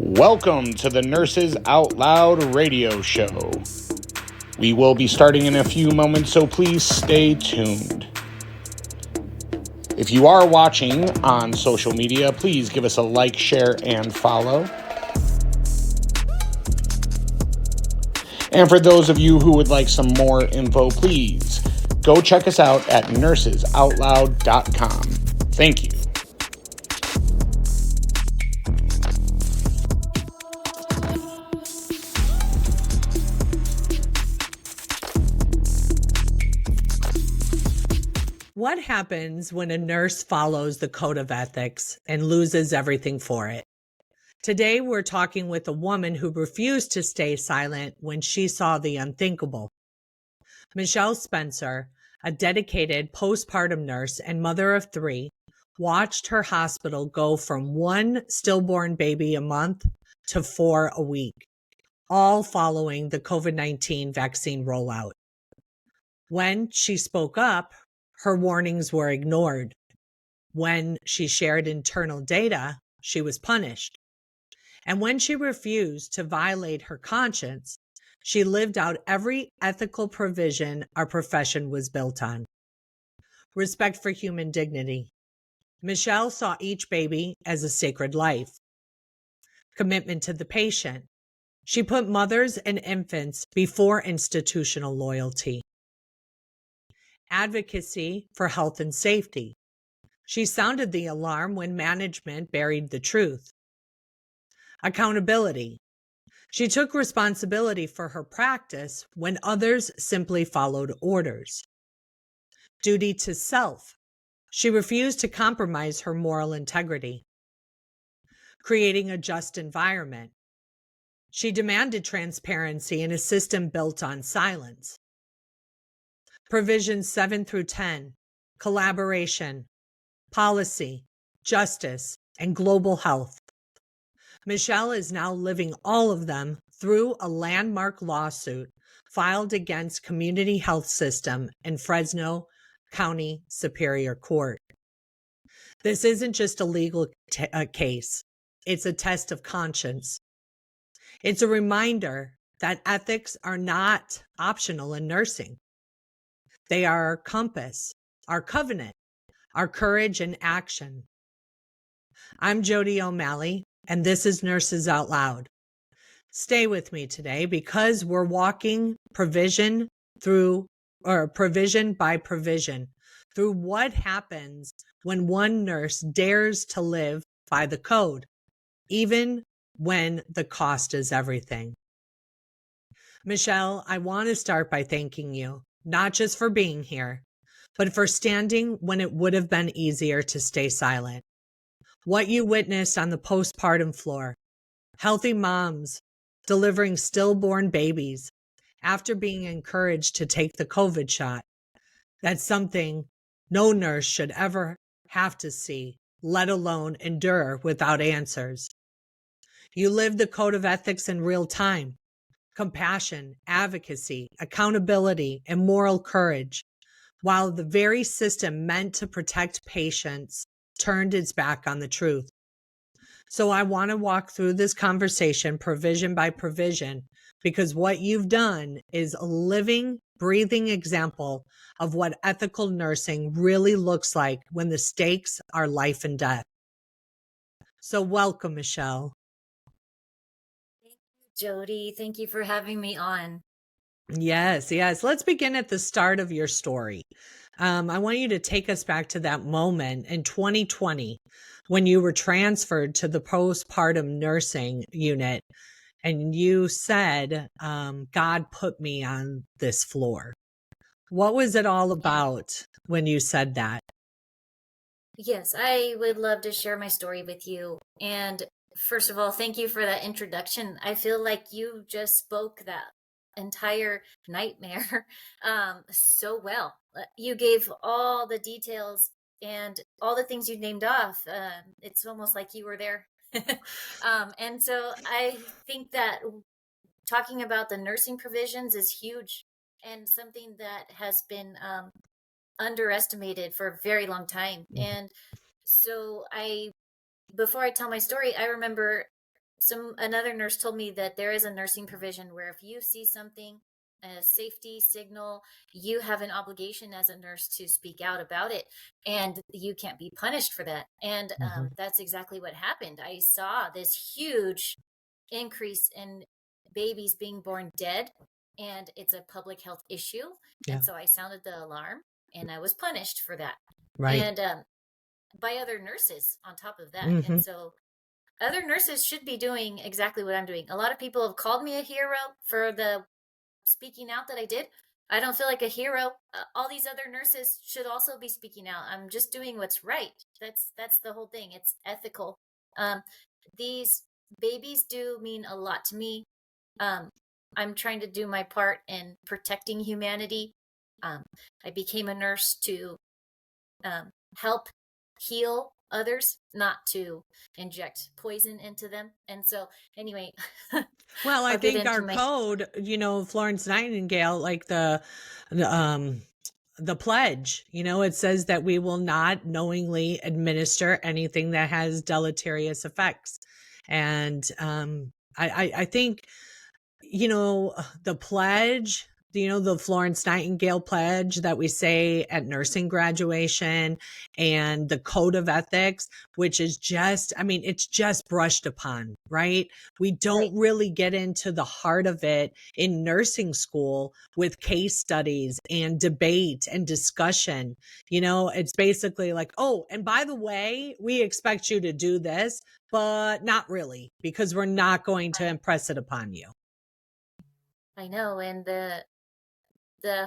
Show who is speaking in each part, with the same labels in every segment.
Speaker 1: Welcome to the Nurses Out Loud radio show. We will be starting in a few moments, so please stay tuned. If you are watching on social media, please give us a like, share, and follow. And for those of you who would like some more info, please go check us out at nursesoutloud.com. Thank you.
Speaker 2: What happens when a nurse follows the code of ethics and loses everything for it? Today, we're talking with a woman who refused to stay silent when she saw the unthinkable. Michelle Spencer, a dedicated postpartum nurse and mother of 3, watched her hospital go from 1 stillborn baby a month to 4 a week, all following the COVID-19 vaccine rollout. When she spoke up, her warnings were ignored. When she shared internal data, she was punished. And when she refused to violate her conscience, she lived out every ethical provision our profession was built on. Respect for human dignity. Michelle saw each baby as a sacred life. Commitment to the patient. She put mothers and infants before institutional loyalty. Advocacy for health and safety. She sounded the alarm when management buried the truth. Accountability. She took responsibility for her practice when others simply followed orders. Duty to self. She refused to compromise her moral integrity. Creating a just environment. She demanded transparency in a system built on silence. Provisions 7 through 10, collaboration, policy, justice, and global health. Michelle is now living all of them through a landmark lawsuit filed against Community Health System in Fresno County Superior Court. This isn't just a legal case. It's a test of conscience. It's a reminder that ethics are not optional in nursing. They are our compass, our covenant, our courage and action. I'm Jody O'Malley, and this is Nurses Out Loud. Stay with me today because we're walking provision by provision through what happens when one nurse dares to live by the code, even when the cost is everything. Michelle, I want to start by thanking you. Not just for being here, but for standing when it would have been easier to stay silent. What you witnessed on the postpartum floor, healthy moms delivering stillborn babies after being encouraged to take the COVID shot, that's something no nurse should ever have to see, let alone endure without answers. You lived the code of ethics in real time. Compassion, advocacy, accountability, and moral courage, while the very system meant to protect patients turned its back on the truth. So I want to walk through this conversation provision by provision, because what you've done is a living, breathing example of what ethical nursing really looks like when the stakes are life and death. So welcome, Michelle.
Speaker 3: Jody, thank you for having me on.
Speaker 2: Yes. Let's begin at the start of your story. I want you to take us back to that moment in 2020 when you were transferred to the postpartum nursing unit and you said, God put me on this floor. What was it all about when you said that?
Speaker 3: Yes, I would love to share my story with you. And first of all, thank you for that introduction. I feel like you just spoke that entire nightmare so well. You gave all the details and all the things you named off. It's almost like you were there. And so I think that talking about the nursing provisions is huge and something that has been underestimated for a very long time. And so before I tell my story, I remember another nurse told me that there is a nursing provision where if you see something, a safety signal, you have an obligation as a nurse to speak out about it, and you can't be punished for that. And that's exactly what happened. I saw this huge increase in babies being born dead, and it's a public health issue.
Speaker 2: Yeah.
Speaker 3: And so I sounded the alarm, and I was punished for that.
Speaker 2: Right.
Speaker 3: And by other nurses on top of that.
Speaker 2: Mm-hmm.
Speaker 3: And so other nurses should be doing exactly what I'm doing. A lot of people have called me a hero for the speaking out that I did. I don't feel like a hero. All these other nurses should also be speaking out. I'm just doing what's right. That's the whole thing. It's ethical. These babies do mean a lot to me. I'm trying to do my part in protecting humanity. I became a nurse to help heal others, not to inject poison into them. And so anyway,
Speaker 2: well, I think our
Speaker 3: my
Speaker 2: code, Florence Nightingale, like the pledge, it says that we will not knowingly administer anything that has deleterious effects. And I think, the pledge, the Florence Nightingale pledge that we say at nursing graduation, and the code of ethics, which is just, it's just brushed upon, right? We don't really get into the heart of it in nursing school with case studies and debate and discussion. It's basically like, oh, and by the way, we expect you to do this, but not really, because we're not going to impress it upon you.
Speaker 3: I know. And the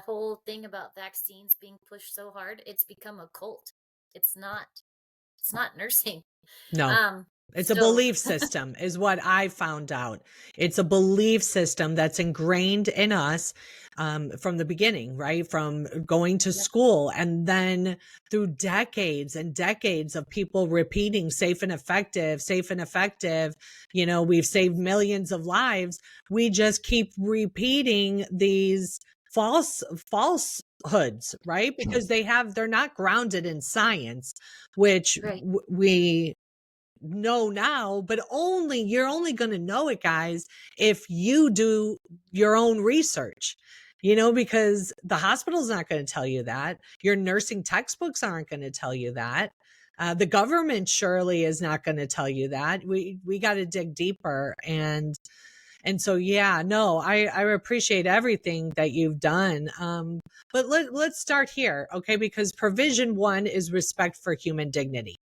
Speaker 3: whole thing about vaccines being pushed so hard, it's become a cult. It's not nursing.
Speaker 2: No. It's a belief system is what I found out. It's a belief system that's ingrained in us from the beginning, right? From going to school, and then through decades and decades of people repeating safe and effective, safe and effective. We've saved millions of lives. We just keep repeating these falsehoods, right? Because they're not grounded in science, which we know now, but you're only going to know it, guys, if you do your own research, because the hospital's not going to tell you that. Your nursing textbooks aren't going to tell you that. The government surely is not going to tell you that. We got to dig deeper. And so, yeah, no, I appreciate everything that you've done. But let's start here. Okay. Because provision 1 is respect for human dignity.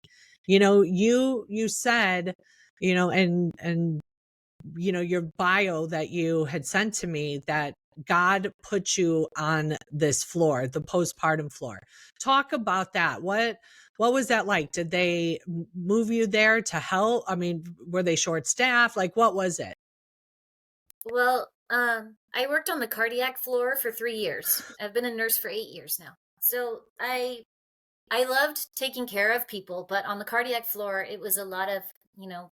Speaker 2: You said, and your bio that you had sent to me, that God put you on this floor, the postpartum floor. Talk about that. What was that like? Did they move you there to help? Were they short staffed? Like, what was it?
Speaker 3: Well, I worked on the cardiac floor for 3 years. I've been a nurse for 8 years now. So I loved taking care of people, but on the cardiac floor, it was a lot of,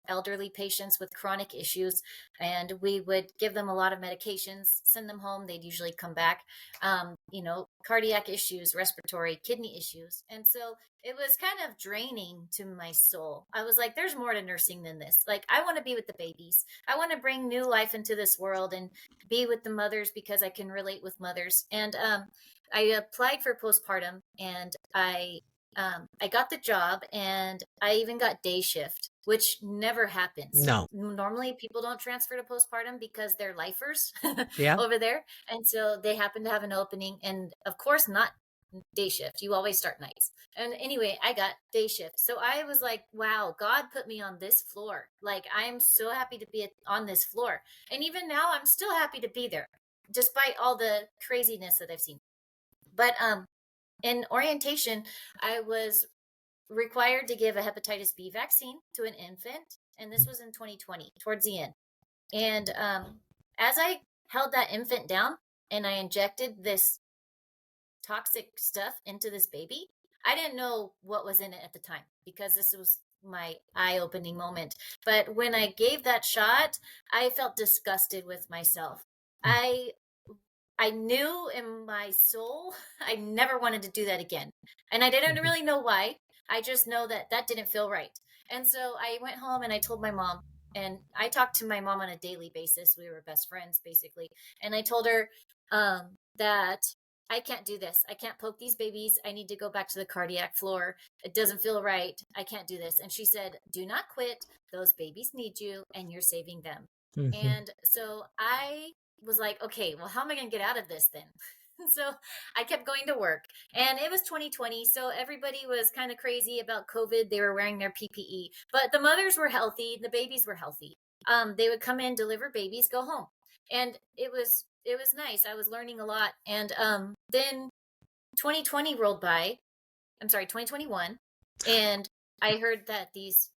Speaker 3: elderly patients with chronic issues, and we would give them a lot of medications, send them home. They'd usually come back, cardiac issues, respiratory, kidney issues. And so it was kind of draining to my soul. I was like, there's more to nursing than this. Like, I want to be with the babies. I want to bring new life into this world and be with the mothers, because I can relate with mothers. And I applied for postpartum, and I got the job, and I even got day shift, which never happens.
Speaker 2: No.
Speaker 3: Normally people don't transfer to postpartum because they're lifers
Speaker 2: Yeah.
Speaker 3: over there. And so they happen to have an opening, and of course not day shift. You always start nights. And anyway, I got day shift. So I was like, wow, God put me on this floor. Like, I'm so happy to be on this floor. And even now I'm still happy to be there, despite all the craziness that I've seen. But in orientation, I was required to give a hepatitis B vaccine to an infant, and this was in 2020, towards the end. And as I held that infant down and I injected this toxic stuff into this baby, I didn't know what was in it at the time, because this was my eye-opening moment. But when I gave that shot, I felt disgusted with myself. I knew in my soul I never wanted to do that again. And I didn't really know why. I just know that didn't feel right. And so I went home and I told my mom, And I talked to my mom on a daily basis. We were best friends basically. And I told her that I can't do this. I can't poke these babies. I need to go back to the cardiac floor. It doesn't feel right. I can't do this. And she said, do not quit. Those babies need you and you're saving them.
Speaker 2: Mhm.
Speaker 3: And so I was like, okay, well, how am I going to get out of this then? So I kept going to work, and it was 2020. So everybody was kind of crazy about COVID. They were wearing their PPE, but the mothers were healthy. The babies were healthy. They would come in, deliver babies, go home. And it was nice. I was learning a lot. And then 2020 rolled by. I'm sorry, 2021. And I heard that these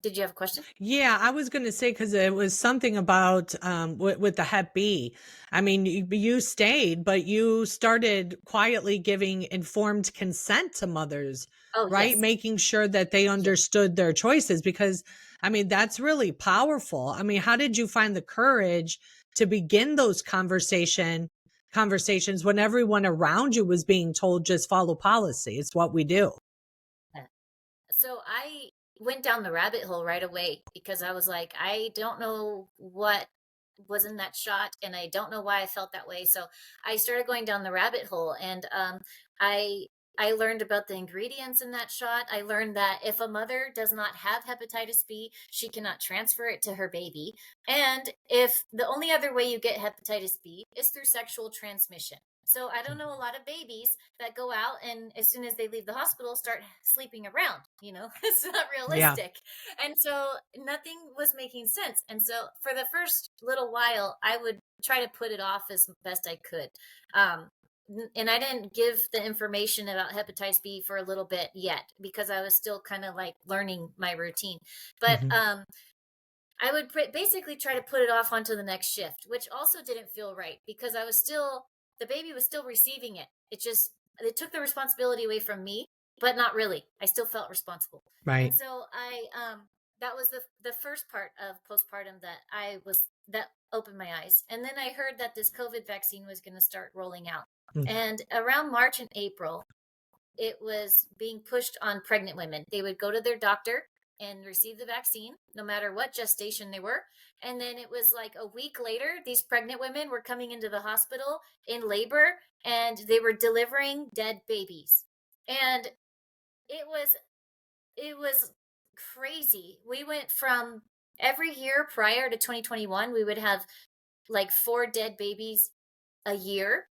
Speaker 3: did you have a question?
Speaker 2: Yeah, I was going to say because it was something about with the Hep B. I mean, you stayed, but you started quietly giving informed consent to mothers,
Speaker 3: Oh,
Speaker 2: right?
Speaker 3: yes.
Speaker 2: Making sure that they
Speaker 3: Yes.
Speaker 2: understood their choices because, I mean, that's really powerful. I mean, how did you find the courage to begin those conversations when everyone around you was being told just follow policy? It's what we do.
Speaker 3: So I went down the rabbit hole right away because I was like, I don't know what was in that shot and I don't know why I felt that way. So I started going down the rabbit hole, and I I learned about the ingredients in that shot. I learned that if a mother does not have hepatitis B, she cannot transfer it to her baby. And if the only other way you get hepatitis B is through sexual transmission. So I don't know a lot of babies that go out and as soon as they leave the hospital start sleeping around, it's not
Speaker 2: Yeah.
Speaker 3: realistic. And so nothing was making sense. And so for the first little while, I would try to put it off as best I could. Um, and I didn't give the information about hepatitis B for a little bit yet because I was still kind of like learning my routine. But
Speaker 2: Mhm.
Speaker 3: I would basically try to put it off onto the next shift, which also didn't feel right because the baby was still receiving it. It took the responsibility away from me, but not really. I still felt responsible. And
Speaker 2: Right.
Speaker 3: so that was the first part of postpartum that opened my eyes. And then I heard that this COVID vaccine was going to start rolling out.
Speaker 2: Mm.
Speaker 3: And around March and April, it was being pushed on pregnant women. They would go to their doctor and receive the vaccine, no matter what gestation they were. And then it was like a week later, these pregnant women were coming into the hospital in labor and they were delivering dead babies. And it was crazy. We went from every year prior to 2021, we would have like 4 dead babies a year,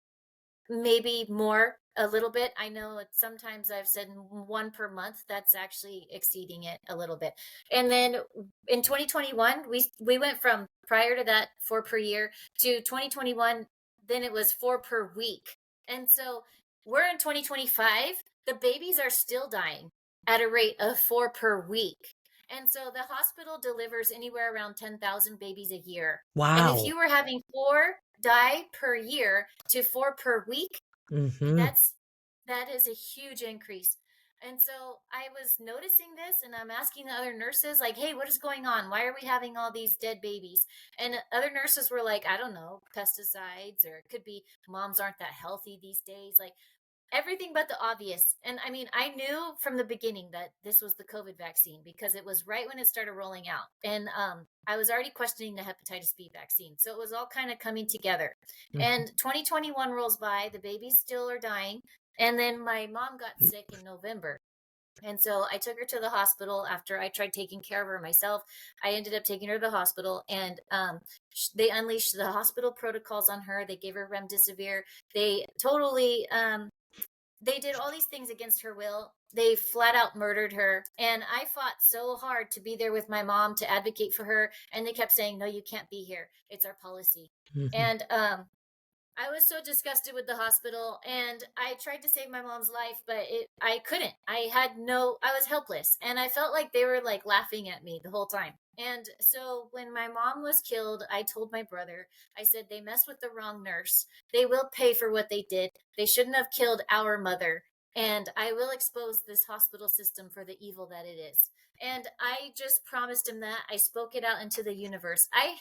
Speaker 3: maybe more a little bit. I know sometimes I've said one per month. That's actually exceeding it a little bit. And then in 2021, we went from prior to that 4 per year to 2021. Then it was 4 per week. And so we're in 2025. The babies are still dying at a rate of 4 per week. And so the hospital delivers anywhere around 10,000 babies a year. And if
Speaker 2: Wow.
Speaker 3: you were having 4 die per year to 4 per week,
Speaker 2: Mhm.
Speaker 3: that is a huge increase. And so I was noticing this and I'm asking the other nurses, like, hey, what is going on? Why are we having all these dead babies? And other nurses were like, I don't know, pesticides, or it could be moms aren't that healthy these days. Like, everything but the obvious. And I mean, I knew from the beginning that this was the COVID vaccine because it was right when it started rolling out. And I was already questioning the hepatitis B vaccine. So it was all kind of coming together.
Speaker 2: Mhm.
Speaker 3: And 2021 rolls by, the babies still are dying. And then my mom got sick in November. And so I took her to the hospital after I tried taking care of her myself. I ended up taking her to the hospital, and they unleashed the hospital protocols on her. They gave her remdesivir. They totally they did all these things against her will. They flat out murdered her. And I fought so hard to be there with my mom to advocate for her. And they kept saying, no, you can't be here. It's our policy.
Speaker 2: Mhm.
Speaker 3: And I was so disgusted with the hospital, and I tried to save my mom's life, but I couldn't. I was helpless, and I felt like they were like laughing at me the whole time. And so when my mom was killed, I told my brother, I said, they messed with the wrong nurse. They will pay for what they did. They shouldn't have killed our mother. And I will expose this hospital system for the evil that it is. And I just promised him that. I spoke it out into the universe. I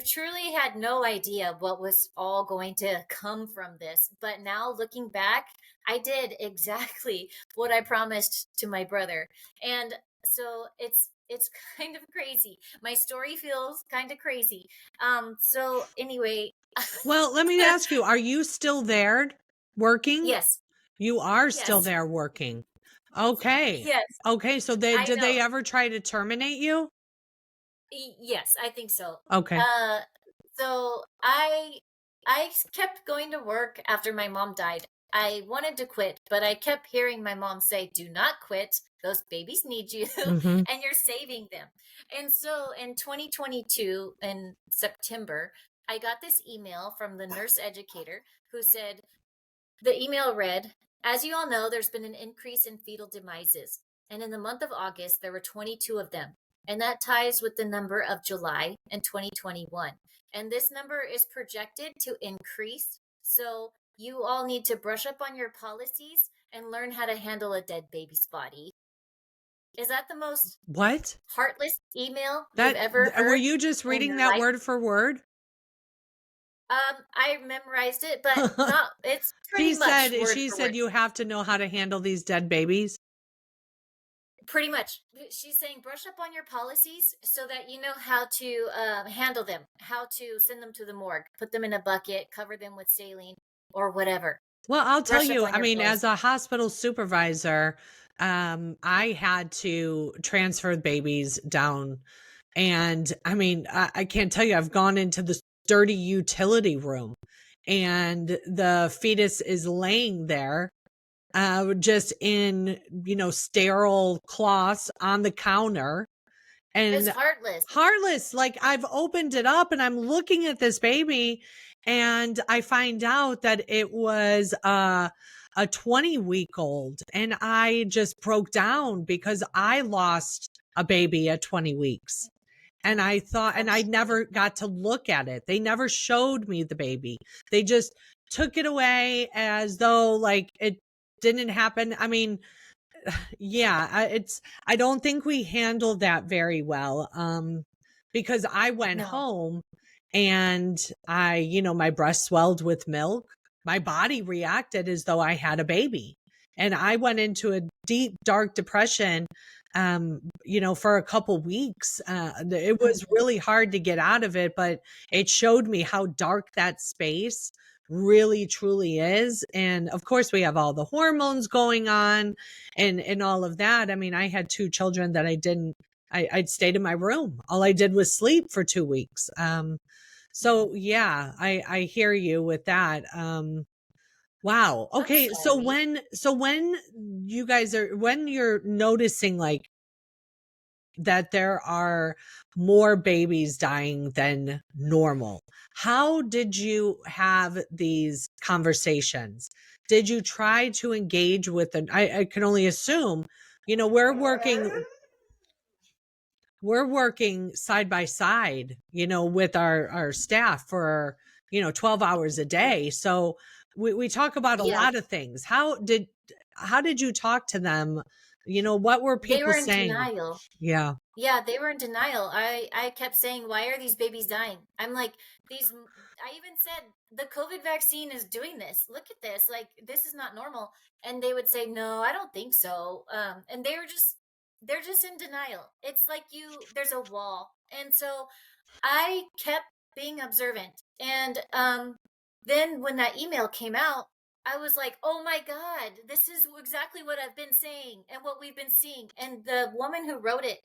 Speaker 3: truly had no idea what was all going to come from this. But now looking back, I did exactly what I promised to my brother. And so It's kind of crazy. My story feels kind of crazy. So anyway,
Speaker 2: Well, let me ask you, are you still there working?
Speaker 3: yes,
Speaker 2: You are still
Speaker 3: yes,
Speaker 2: there working. Okay.
Speaker 3: yes,
Speaker 2: Okay, so
Speaker 3: I
Speaker 2: did
Speaker 3: know.
Speaker 2: they ever try to terminate you?
Speaker 3: Yes, I think so.
Speaker 2: Okay.
Speaker 3: Uh, so I kept going to work after my mom died. I wanted to quit, but I kept hearing my mom say, "Do not quit. Those babies need you,
Speaker 2: Mhm.
Speaker 3: and you're saving them." And so in 2022, in September, I got this email from the nurse educator who said, the email read, "As you all know, there's been an increase in fetal demises, and in the month of August, there were 22 of them. And that ties with the number of July in 2021. And this number is projected to increase. So you all need to brush up on your policies and learn how to handle a dead baby's body." Is that the most
Speaker 2: What?
Speaker 3: heartless email you've ever
Speaker 2: Were
Speaker 3: heard
Speaker 2: you just
Speaker 3: in
Speaker 2: reading
Speaker 3: your
Speaker 2: that
Speaker 3: life?
Speaker 2: word for word?
Speaker 3: I memorized it, but not, it's pretty
Speaker 2: She
Speaker 3: much
Speaker 2: said
Speaker 3: word
Speaker 2: she
Speaker 3: for
Speaker 2: said
Speaker 3: word.
Speaker 2: you have to know how to handle these dead babies.
Speaker 3: Pretty much. She's saying brush up on your policies so that you know how to handle them, how to send them to the morgue, put them in a bucket, cover them with saline or whatever.
Speaker 2: Well, I'll tell
Speaker 3: Brush up
Speaker 2: you,
Speaker 3: on
Speaker 2: I
Speaker 3: your
Speaker 2: mean, as
Speaker 3: policies.
Speaker 2: a hospital supervisor, I had to transfer babies down. And I mean, I can't tell you, I've gone into the dirty utility room and the fetus is laying there, just in, sterile cloths on the counter.
Speaker 3: It's
Speaker 2: And
Speaker 3: heartless.
Speaker 2: heartless, like I've opened it up and I'm looking at this baby and I find out that it was a 20-week old, and I just broke down because I lost a baby at 20 weeks. And I thought, and
Speaker 3: I'm
Speaker 2: I
Speaker 3: sorry.
Speaker 2: never got to look at it. They never showed me the baby. They just took it away as though like it didn't happen. I mean, yeah, I don't think we handled that very well. Because I went
Speaker 3: No.
Speaker 2: home and my breast swelled with milk. My body reacted as though I had a baby. And I went into a deep, dark depression, for a couple weeks. It was
Speaker 3: Mhm.
Speaker 2: really hard to get out of it, but it showed me how dark that space really truly is. And of course we have all the hormones going on and all of that. I mean, I had two children that I'd stayed in my room. All I did was sleep for 2 weeks. So yeah, I hear you with that. Wow.
Speaker 3: I'm
Speaker 2: Okay. So
Speaker 3: sorry.
Speaker 2: when when you're noticing like that there are more babies dying than normal, how did you have these conversations? Did you try to engage with I can only assume, we're working side by side, with our staff for, 12 hours a day. So we talk about a
Speaker 3: Yeah,
Speaker 2: lot of things. How did you talk to them? What were
Speaker 3: they
Speaker 2: people
Speaker 3: were in
Speaker 2: saying?
Speaker 3: denial.
Speaker 2: Yeah.
Speaker 3: Yeah, they were in denial. I kept saying, "Why are these babies dying?" I'm like, these I even said the COVID vaccine is doing this. Look at this. Like, this is not normal. And they would say, "No, I don't think so." And they're just in denial. It's like there's a wall. And so I kept being observant. And then when that email came out, I was like, "Oh my God, this is exactly what I've been saying and what we've been seeing." And the woman who wrote it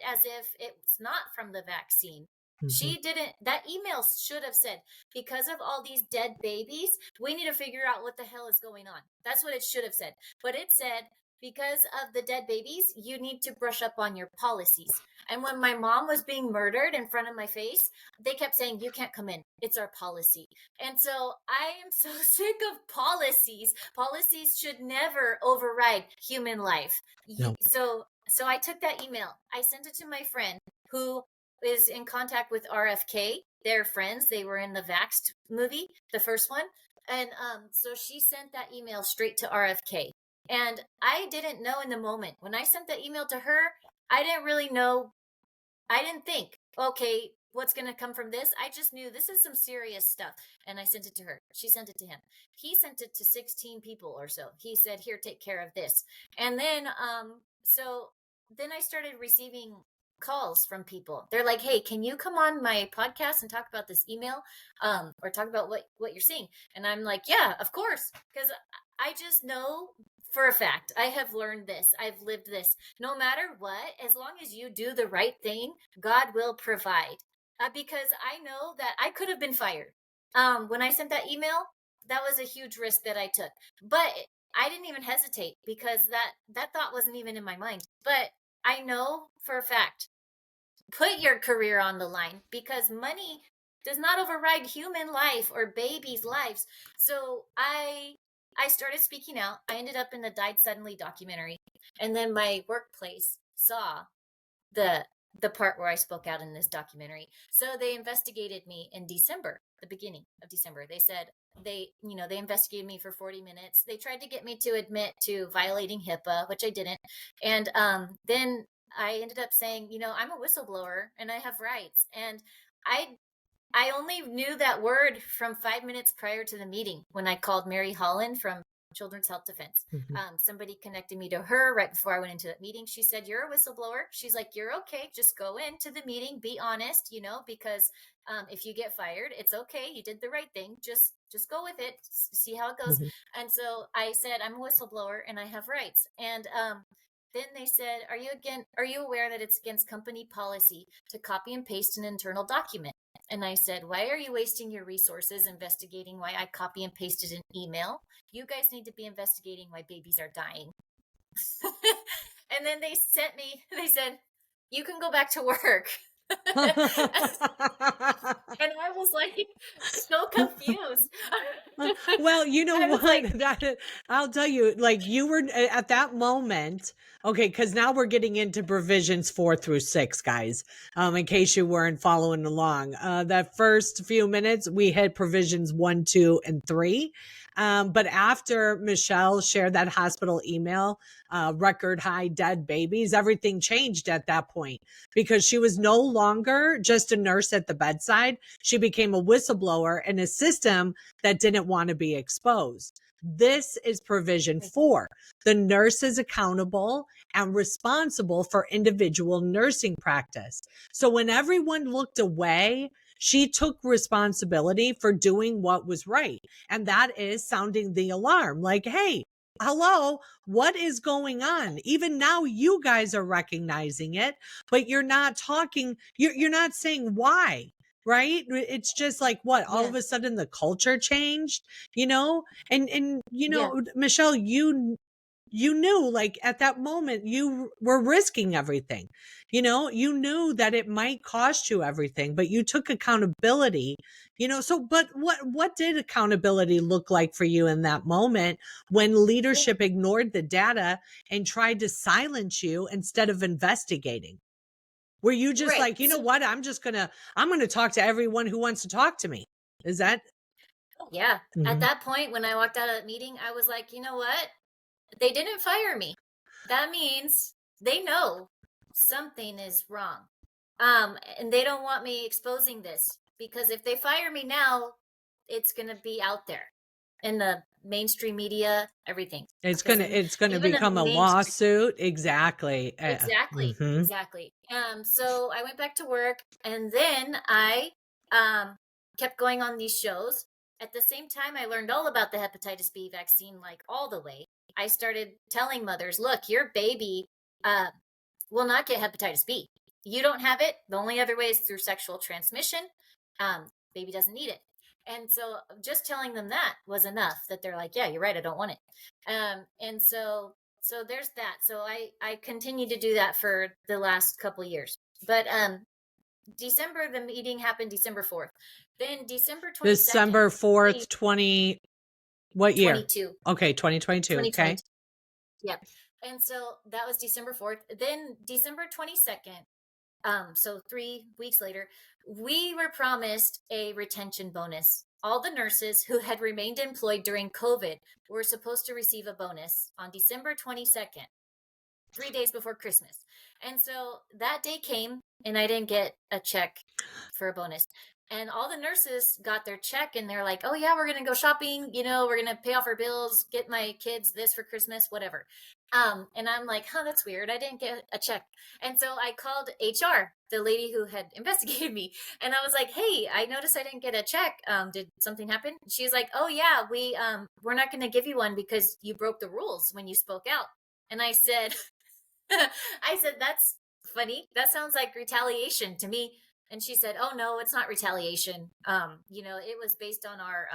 Speaker 3: as if it's not from the vaccine.
Speaker 2: Mhm.
Speaker 3: She didn't, that email should have said, "Because of all these dead babies, we need to figure out what the hell is going on." That's what it should have said. But it said, "Because of the dead babies, you need to brush up on your policies." And when my mom was being murdered in front of my face, they kept saying, "You can't come in. It's our policy." And so I am so sick of policies. Policies should never override human life.
Speaker 2: No.
Speaker 3: So I took that email. I sent it to my friend who is in contact with RFK. They're friends. They were in the Vaxxed movie, the first one. And so she sent that email straight to RFK. And I didn't know in the moment. When I sent the email to her, I didn't really know. I didn't think, okay, what's going to come from this? I just knew this is some serious stuff. And I sent it to her. She sent it to him. He sent it to 16 people or so. He said, "Here, take care of this." And then, so then I started receiving calls from people. They're like, hey, can you come on my podcast and talk about this email, or talk about what you're seeing? And I'm like, yeah, of course, because I just know for a fact, I have learned this, I've lived this. No matter what, as long as you do the right thing, God will provide. Because I know that I could have been fired. When I sent that email, that was a huge risk that I took. But I didn't even hesitate, because that thought wasn't even in my mind. But I know for a fact, put your career on the line, because money does not override human life or babies' lives. So I started speaking out. I ended up in the Died Suddenly documentary. And then my workplace saw the the part where I spoke out in this documentary. So they investigated me in December, the beginning of December. They said they investigated me for 40 minutes. They tried to get me to admit to violating HIPAA, which I didn't. And then I ended up saying, I'm a whistleblower and I have rights. And I only knew that word from 5 minutes prior to the meeting, when I called Mary Holland from Children's Health Defense. Somebody connected me to her right before I went into that meeting. She said, you're a whistleblower. She's like, you're okay. Just go into the meeting. Be honest, because if you get fired, it's okay. You did the right thing. Just go with it. See how it goes. And so I said, I'm a whistleblower and I have rights. And then they said, are you aware that it's against company policy to copy and paste an internal document? And I said, why are you wasting your resources investigating why I copy and pasted an email? You guys need to be investigating why babies are dying. And then they said, you can go back to work. And I was like, so confused.
Speaker 2: Well, you know
Speaker 3: I was
Speaker 2: what?
Speaker 3: like,
Speaker 2: I'll tell you, like, you were at that moment. Okay, because now we're getting into provisions 4 through 6, guys. In case you weren't following along, that first few minutes we had provisions 1, 2, and 3. But after Michelle shared that hospital email, record high dead babies, everything changed at that point, because she was no longer just a nurse at the bedside. She became a whistleblower in a system that didn't want to be exposed. This is provision 4. The nurse is accountable and responsible for individual nursing practice. So when everyone looked away, she took responsibility for doing what was right. And that is sounding the alarm, like, hey, hello, what is going on? Even now, you guys are recognizing it, but you're not talking, you're not saying why. Right? It's just like, what, all of a sudden the culture changed, and Michelle, you knew, like, at that moment you were risking everything. You knew that it might cost you everything, but you took accountability. But what did accountability look like for you in that moment, when leadership ignored the data and tried to silence you instead of investigating? Were you just like, what, I'm going to talk to everyone who wants to talk to me? Is that?
Speaker 3: Yeah. At that point, when I walked out of that meeting, I was like, you know what? They didn't fire me. That means they know something is wrong. And they don't want me exposing this, because if they fire me now, it's going to be out there in the mainstream media, everything.
Speaker 2: It's gonna become a lawsuit. Exactly.
Speaker 3: Exactly. So I went back to work, and then I kept going on these shows. At the same time, I learned all about the hepatitis B vaccine, like all the way. I started telling mothers, look, your baby will not get hepatitis B. You don't have it. The only other way is through sexual transmission. Baby doesn't need it. And so just telling them that was enough, that they're like, yeah, you're right, I don't want it. And so there's that. So I continued to do that for the last couple of years. But December, the meeting happened December 4th. Then December 22nd.
Speaker 2: December 4th, 20, what year?
Speaker 3: 22.
Speaker 2: Okay, 2022. Okay.
Speaker 3: Yeah. And so that was December 4th. Then December 22nd, so 3 weeks later, we were promised a retention bonus. All the nurses who had remained employed during COVID were supposed to receive a bonus on December 22nd, 3 days before Christmas. And so that day came, and I didn't get a check for a bonus. And all the nurses got their check and they're like, oh yeah, we're gonna go shopping, we're gonna pay off our bills, get my kids this for Christmas, whatever. And I'm like, huh, that's weird, I didn't get a check. And so I called HR, the lady who had investigated me, and I was like, hey, I noticed I didn't get a check. Did something happen? She's like, oh yeah, we're not gonna give you one because you broke the rules when you spoke out. And I said, I said, that's funny, that sounds like retaliation to me. And she said, oh no, it's not retaliation. It was based on our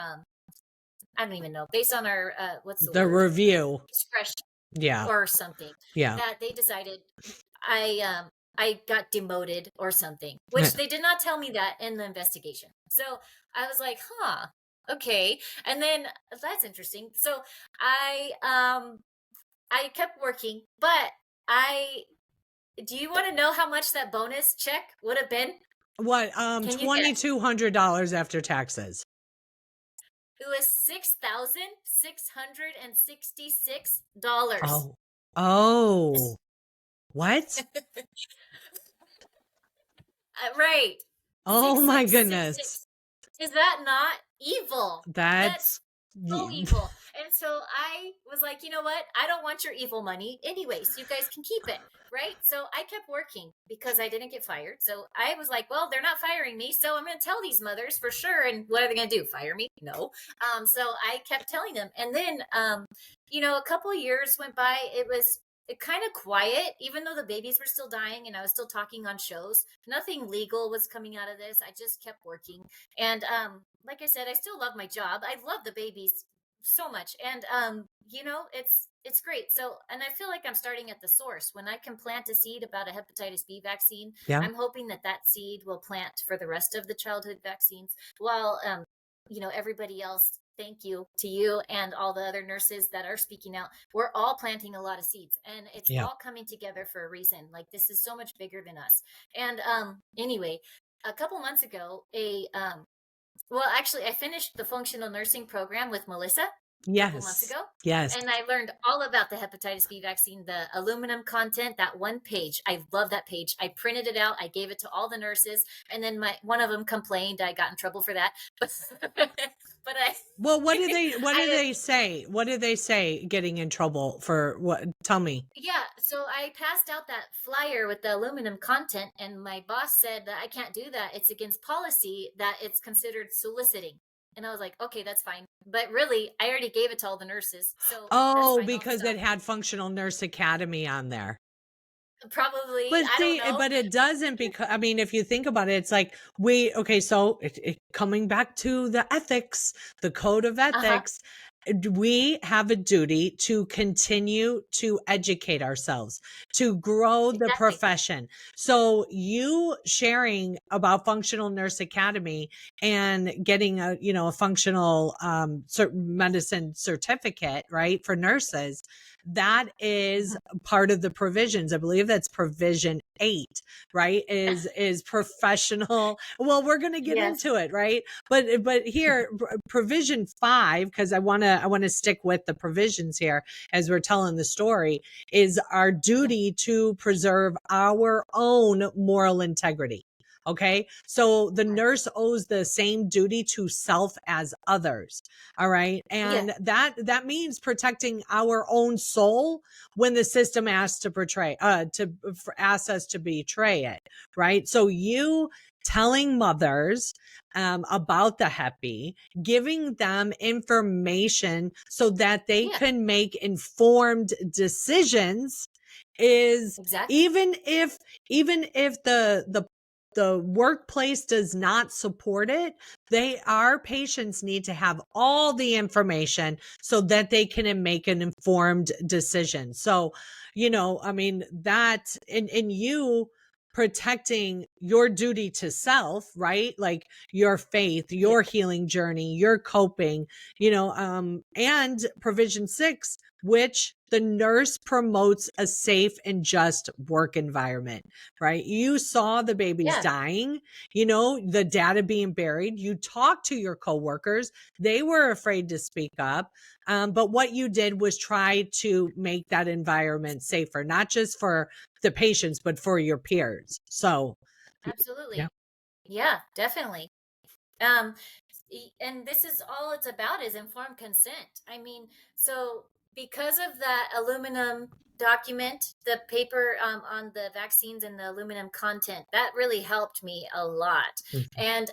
Speaker 3: I don't even know, based on our what's the word?
Speaker 2: Review.
Speaker 3: Discretion.
Speaker 2: Yeah.
Speaker 3: Or something.
Speaker 2: Yeah.
Speaker 3: That they decided I got demoted or something, which they did not tell me that in the investigation. So I was like, huh, okay. And then that's interesting. So I kept working, but do you want to know how much that bonus check would have been?
Speaker 2: What? $2,200 after taxes.
Speaker 3: It was $6,666.
Speaker 2: Oh, what?
Speaker 3: Right.
Speaker 2: Oh my goodness.
Speaker 3: Is that not evil?
Speaker 2: That's
Speaker 3: so evil. And so I was like, you know what? I don't want your evil money anyways. You guys can keep it. Right. So I kept working because I didn't get fired. So I was like, well, they're not firing me, so I'm going to tell these mothers for sure. And what are they going to do? Fire me? No. So I kept telling them. And then, a couple of years went by. It was kind of quiet, even though the babies were still dying and I was still talking on shows. Nothing legal was coming out of this. I just kept working. And like I said, I still love my job. I love the babies so much. And it's great. So, and I feel like I'm starting at the source. When I can plant a seed about a hepatitis B vaccine,
Speaker 2: yeah.
Speaker 3: I'm hoping that seed will plant for the rest of the childhood vaccines, while everybody else, thank you to you and all the other nurses that are speaking out. We're all planting a lot of seeds, and it's all coming together for a reason. Like, this is so much bigger than us. And anyway, a couple months ago, I finished the functional nursing program with Melissa a couple months ago.
Speaker 2: Yes.
Speaker 3: And I learned all about the hepatitis B vaccine, the aluminum content, that one page. I love that page. I printed it out. I gave it to all the nurses. And then one of them complained. I got in trouble for that.
Speaker 2: Well, what did they say? What did they say getting in trouble for? What? Tell me.
Speaker 3: Yeah. So I passed out that flyer with the aluminum content, and my boss said that I can't do that. It's against policy, that it's considered soliciting. And I was like, okay, that's fine. But really, I already gave it to all the nurses. So
Speaker 2: because it had Functional Nurse Academy on there.
Speaker 3: Probably.
Speaker 2: But
Speaker 3: I don't know.
Speaker 2: But it doesn't, because I mean, if you think about it, it's like so coming back to the ethics, the code of ethics, we have a duty to continue to educate ourselves, to grow the profession. So you sharing about Functional Nurse Academy and getting a functional medicine certificate, right, for nurses, that is part of the provisions. I believe that's provision 8, right? Is professional. Well, we're going to get into it, right? But here, provision 5, because I want to stick with the provisions here as we're telling the story, is our duty to preserve our own moral integrity. Okay. So the nurse owes the same duty to self as others. All right. And that means protecting our own soul when the system asks asks us to betray it. Right. So you telling mothers about the Hep B, giving them information so that they can make informed decisions is even if the workplace does not support it, our patients need to have all the information so that they can make an informed decision. So, I mean, that in you protecting your duty to self, right? Like your faith, your healing journey, your coping, and provision 6, which the nurse promotes a safe and just work environment, right? You saw the babies dying, the data being buried. You talked to your coworkers. They were afraid to speak up. But what you did was try to make that environment safer, not just for the patients, but for your peers. So
Speaker 3: absolutely. Yeah, definitely. Um, and this is all it's about is informed consent. I mean, so because of that aluminum document, the paper on the vaccines and the aluminum content, that really helped me a lot. And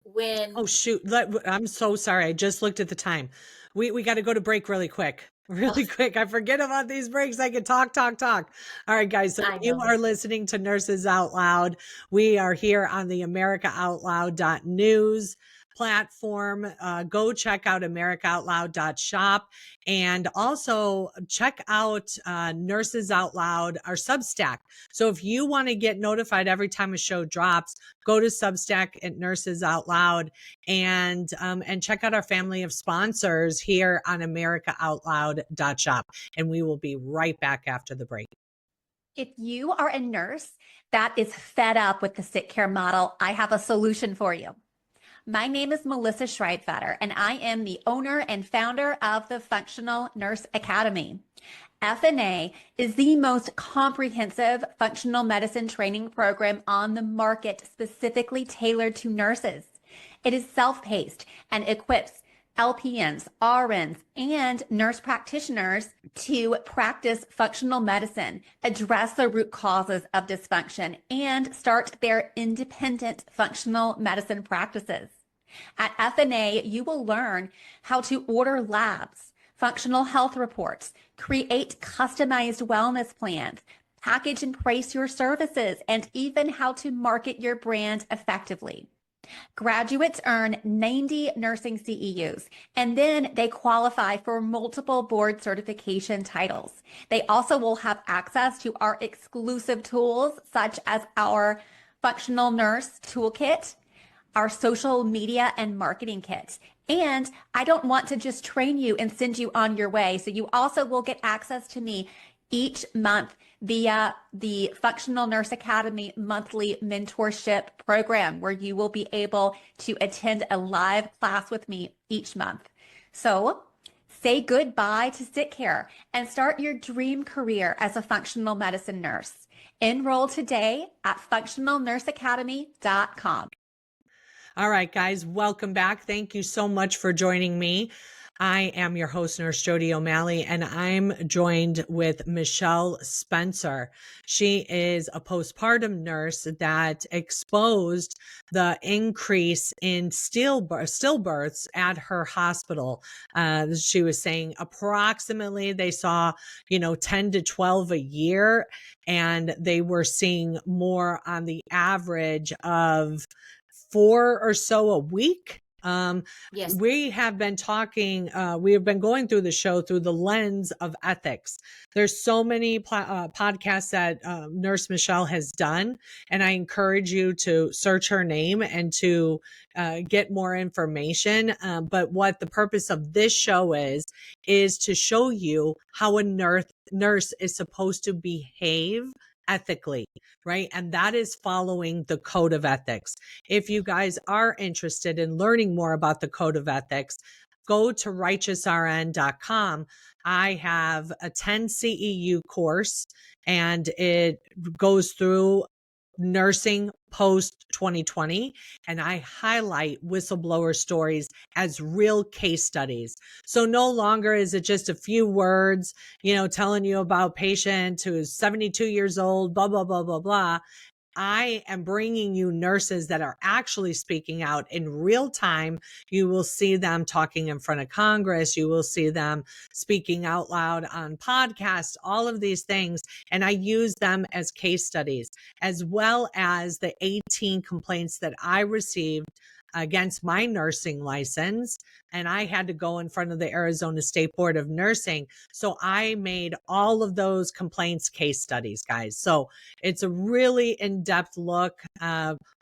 Speaker 3: when
Speaker 2: Oh shoot. I'm so sorry. I just looked at the time. We got to go to break really quick.
Speaker 3: oh,
Speaker 2: Really quick. I forget about these breaks. I can talk. All right, guys. So
Speaker 3: I
Speaker 2: you
Speaker 3: know.
Speaker 2: are listening to Nurses Out Loud. We are here on the AmericaOutloud.news platform. Go check out AmericaOutloud.shop and also check out Nurses Out Loud, our Substack. So if you want to get notified every time a show drops, go to Substack at Nurses Out Loud and check out our family of sponsors here on AmericaOutloud.shop. And we will be right back after the break.
Speaker 4: If you are a nurse that is fed up with the sick care model, I have a solution for you. My name is Melissa Schreitfetter, and I am the owner and founder of the Functional Nurse Academy. FNA is the most comprehensive functional medicine training program on the market, specifically tailored to nurses. It is self-paced and equips LPNs, RNs, and nurse practitioners to practice functional medicine, address the root causes of dysfunction, and start their independent functional medicine practices. At FNA, you will learn how to order labs, functional health reports, create customized wellness plans, package and price your services, and even how to market your brand effectively. Graduates earn 90 nursing CEUs, and then they qualify for multiple board certification titles. They also will have access to our exclusive tools, such as our Functional Nurse Toolkit, our social media and marketing kit. And I don't want to just train you and send you on your way. So you also will get access to me each month via the Functional Nurse Academy monthly mentorship program, where you will be able to attend a live class with me each month. So say goodbye to sick care and start your dream career as a functional medicine nurse. Enroll today at functionalnurseacademy.com.
Speaker 2: All right, guys, welcome back. Thank you so much for joining me. I am your host, Nurse Jody O'Malley, and I'm joined with Michelle Spencer. She is a postpartum nurse that exposed the increase in stillbirths at her hospital. She was saying approximately they saw, 10 to 12 a year, and they were seeing more on the average of 4 or so a week.
Speaker 3: Yes.
Speaker 2: We have been talking, we have been going through the show through the lens of ethics. There's so many podcasts that Nurse Michelle has done, and I encourage you to search her name and to get more information. But what the purpose of this show is to show you how a nurse is supposed to behave ethically, right? And that is following the code of ethics. If you guys are interested in learning more about the code of ethics, go to righteousrn.com. I have a 10 CEU course, and it goes through nursing post 2020, and I highlight whistleblower stories as real case studies. So no longer is it just a few words, telling you about patient who is 72 years old, blah, blah, blah, blah, blah. I am bringing you nurses that are actually speaking out in real time. You will see them talking in front of Congress. You will see them speaking out loud on podcasts, all of these things. And I use them as case studies, as well as the 18 complaints that I received against my nursing license. And I had to go in front of the Arizona State Board of Nursing. So I made all of those complaints case studies, guys. So it's a really in-depth look.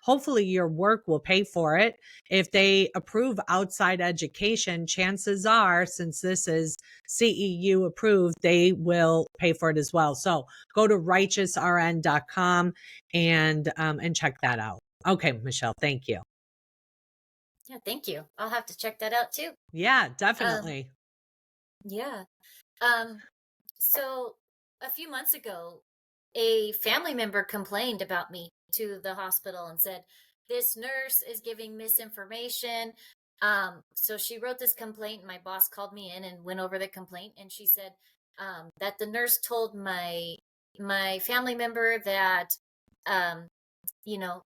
Speaker 2: Hopefully your work will pay for it. If they approve outside education, chances are, since this is CEU approved, they will pay for it as well. So go to righteousrn.com and check that out. Okay, Michelle, thank you.
Speaker 3: Yeah, thank you. I'll have to check that out too.
Speaker 2: Yeah, definitely.
Speaker 3: Yeah. So a few months ago, a family member complained about me to the hospital and said, this nurse is giving misinformation. So she wrote this complaint. My boss called me in and went over the complaint, and she said that the nurse told my family member that, um, you know,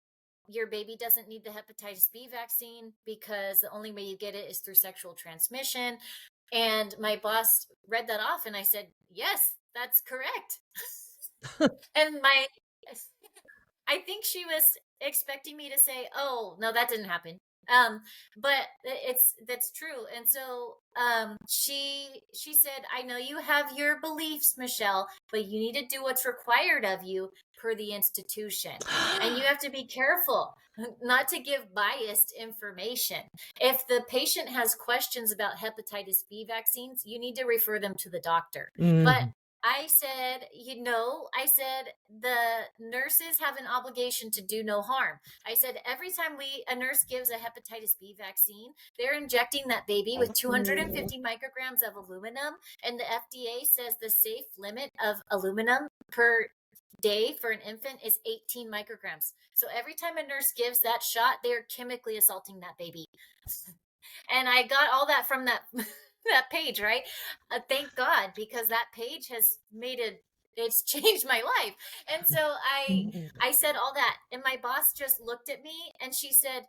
Speaker 3: your baby doesn't need the hepatitis B vaccine because the only way you get it is through sexual transmission. And my boss read that off, and I said, yes, that's correct. And I think she was expecting me to say, oh, no, that didn't happen. But that's true. And so she said, I know you have your beliefs, Michelle, but you need to do what's required of you per the institution. And you have to be careful not to give biased information. If the patient has questions about hepatitis B vaccines, you need to refer them to the doctor. But I said, I said the nurses have an obligation to do no harm. I said, every time a nurse gives a hepatitis B vaccine, they're injecting that baby with 250 micrograms of aluminum. And the FDA says the safe limit of aluminum per day for an infant is 18 micrograms. So every time a nurse gives that shot, they're chemically assaulting that baby. And I got all that from that that page, right? Thank God, because that page has it's changed my life. And so I said all that, and my boss just looked at me and she said,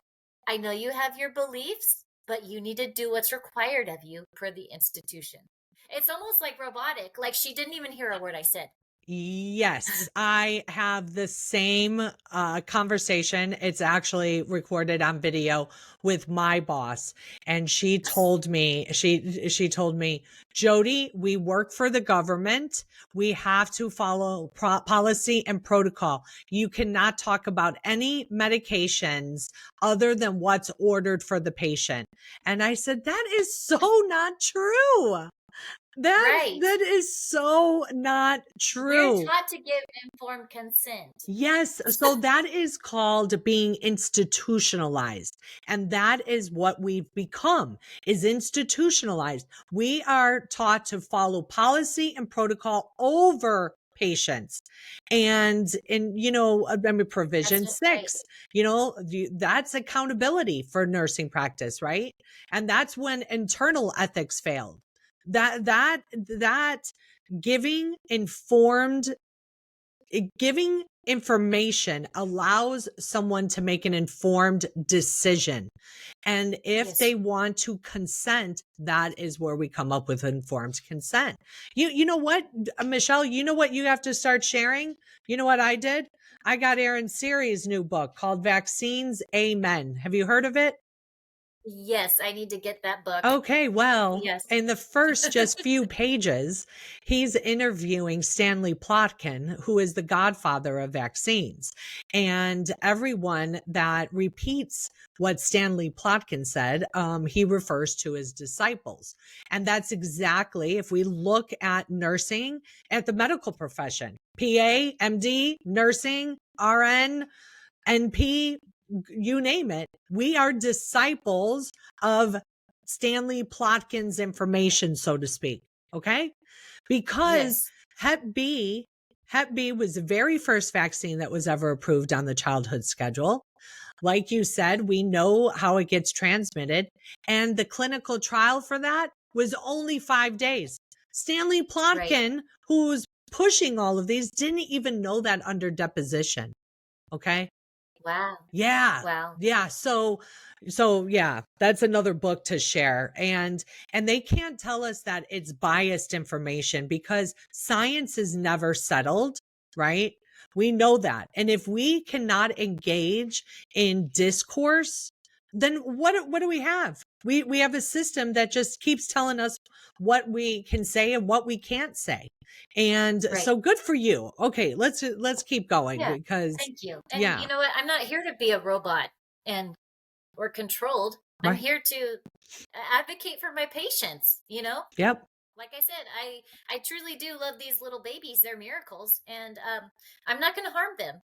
Speaker 3: I know you have your beliefs, but you need to do what's required of you per the institution. It's almost like robotic, like she didn't even hear a word I said.
Speaker 2: Yes, I have the same conversation. It's actually recorded on video with my boss. And she told me, she told me, Jody, we work for the government. We have to follow policy and protocol. You cannot talk about any medications other than what's ordered for the patient. And I said, that is so not true. That is so not true.
Speaker 3: We're taught to give informed consent.
Speaker 2: Yes. So that is called being institutionalized. And that is what we've become, is institutionalized. We are taught to follow policy and protocol over patients. And Provision 6, that's accountability for nursing practice, right? And that's when internal ethics failed. That giving information allows someone to make an informed decision. And if they want to consent, that is where we come up with informed consent. You know what, Michelle, you know what you have to start sharing? You know what I did? I got Aaron Siri's new book called Vaccines, Amen. Have you heard of it?
Speaker 3: Yes, I need to get that book.
Speaker 2: Okay, well,
Speaker 3: yes.
Speaker 2: In the first just few pages, he's interviewing Stanley Plotkin, who is the godfather of vaccines. And everyone that repeats what Stanley Plotkin said, he refers to as disciples. And that's exactly, if we look at nursing, at the medical profession, PA, MD, nursing, RN, NP, you name it, we are disciples of Stanley Plotkin's information, so to speak. Okay. Because Hep B was the very first vaccine that was ever approved on the childhood schedule. Like you said, we know how it gets transmitted. And the clinical trial for that was only 5 days. Stanley Plotkin, who was pushing all of these, didn't even know that under deposition. Okay.
Speaker 3: Wow.
Speaker 2: Yeah.
Speaker 3: Wow.
Speaker 2: Yeah. So yeah, that's another book to share. And they can't tell us that it's biased information because science is never settled, right? We know that. And if we cannot engage in discourse, then what do we have? We have a system that just keeps telling us what we can say and what we can't say. And so good for you. Okay, let's keep going because
Speaker 3: thank you. And you know what? I'm not here to be a robot or controlled. I'm here to advocate for my patients,
Speaker 2: Yep.
Speaker 3: Like I said, I truly do love these little babies. They're miracles, and I'm not going to harm them.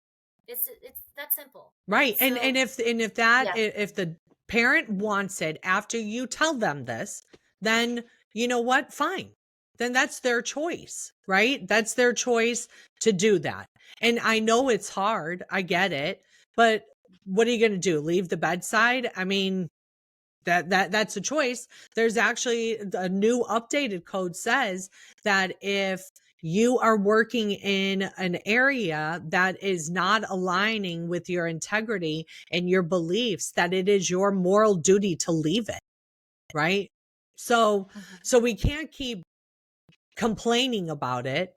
Speaker 3: It's that simple.
Speaker 2: Right. So, and if the parent wants it after you tell them this, then you know what? Fine. Then that's their choice, right? That's their choice to do that. And I know it's hard. I get it. But what are you going to do? Leave the bedside? I mean, that's a choice. There's actually a new updated code says that if you are working in an area that is not aligning with your integrity and your beliefs, that it is your moral duty to leave it. Right. So we can't keep complaining about it,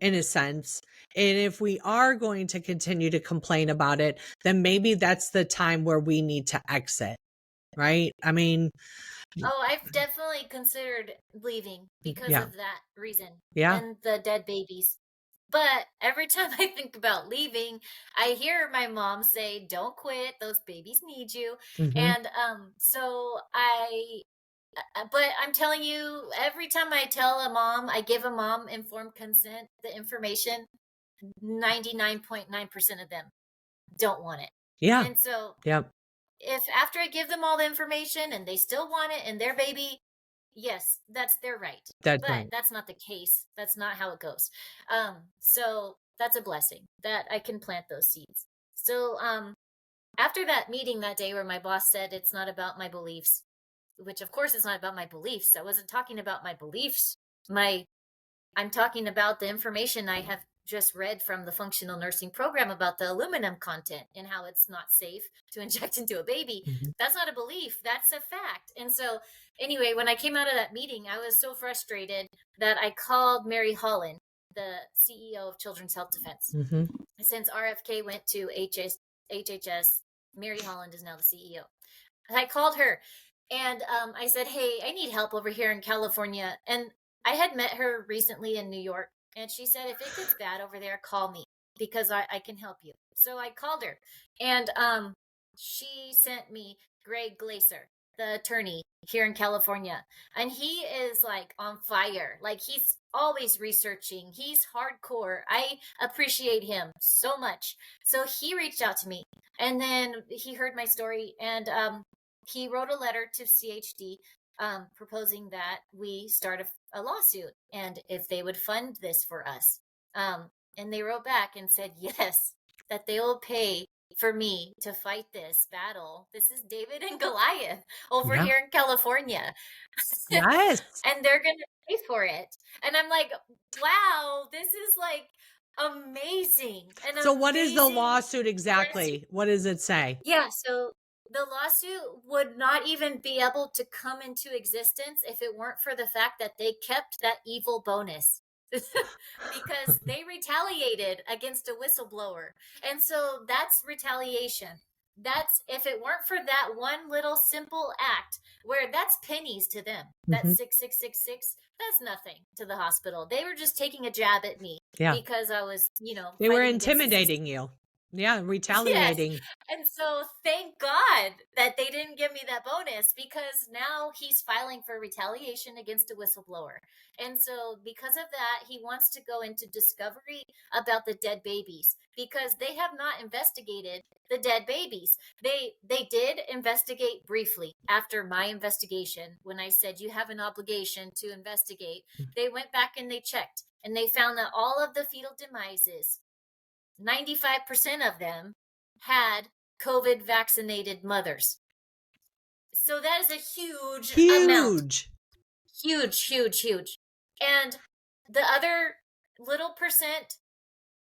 Speaker 2: in a sense. And if we are going to continue to complain about it, then maybe that's the time where we need to exit. Right. I mean,
Speaker 3: Oh, I've definitely considered leaving because
Speaker 2: yeah.
Speaker 3: of that reason.
Speaker 2: Yeah.
Speaker 3: And the dead babies. But every time I think about leaving, I hear my mom say, "Don't quit. Those babies need you." And so but I'm telling you, every time I tell a mom, I give a mom informed consent, the information, 99.9% of them don't want it.
Speaker 2: Yeah.
Speaker 3: And so
Speaker 2: Yep.
Speaker 3: if after I give them all the information and they still want it and their baby, yes, that's their right.
Speaker 2: That's
Speaker 3: But
Speaker 2: right.
Speaker 3: that's not the case. That's not how it goes. So that's a blessing that I can plant those seeds. So after that meeting that day where my boss said it's not about my beliefs, which of course it's not about my beliefs. I wasn't talking about my beliefs. I'm talking about the information I have just read from the functional nursing program about the aluminum content and how it's not safe to inject into a baby. That's not a belief, that's a fact. And so anyway, when I came out of that meeting, I was so frustrated that I called Mary Holland, the CEO of Children's Health Defense. Since RFK went to HHS, Mary Holland is now the CEO. I called her and I said, "Hey, I need help over here in California." And I had met her recently in New York, and she said, "If it gets bad over there, call me because I can help you." So I called her, and she sent me Greg Glaser, the attorney here in California, and he is like on fire. Like he's always researching. He's hardcore. I appreciate him so much. So he reached out to me, and then he heard my story, and he wrote a letter to CHD proposing that we start a lawsuit and if they would fund this for us. And they wrote back and said, yes, that they will pay for me to fight this battle. This is David and Goliath over here in California.
Speaker 2: Yes.
Speaker 3: And they're going to pay for it. And I'm like, wow, this is like amazing. And
Speaker 2: so what is the lawsuit exactly? What does it say?
Speaker 3: Yeah, so the lawsuit would not even be able to come into existence if it weren't for the fact that they kept that evil bonus. Because they retaliated against a whistleblower. And so that's retaliation. That's if it weren't for that one little simple act where that's pennies to them, that 6666, that's nothing to the hospital. They were just taking a jab at me because I was,
Speaker 2: they were intimidating you. Yeah, retaliating.
Speaker 3: Yes. And so thank God that they didn't give me that bonus because now he's filing for retaliation against a whistleblower. And so because of that, he wants to go into discovery about the dead babies because they have not investigated the dead babies. They did investigate briefly after my investigation when I said you have an obligation to investigate. They went back and they checked and they found that all of the fetal demises 95% of them had COVID vaccinated mothers. So that is a huge amount. Huge. And the other little percent,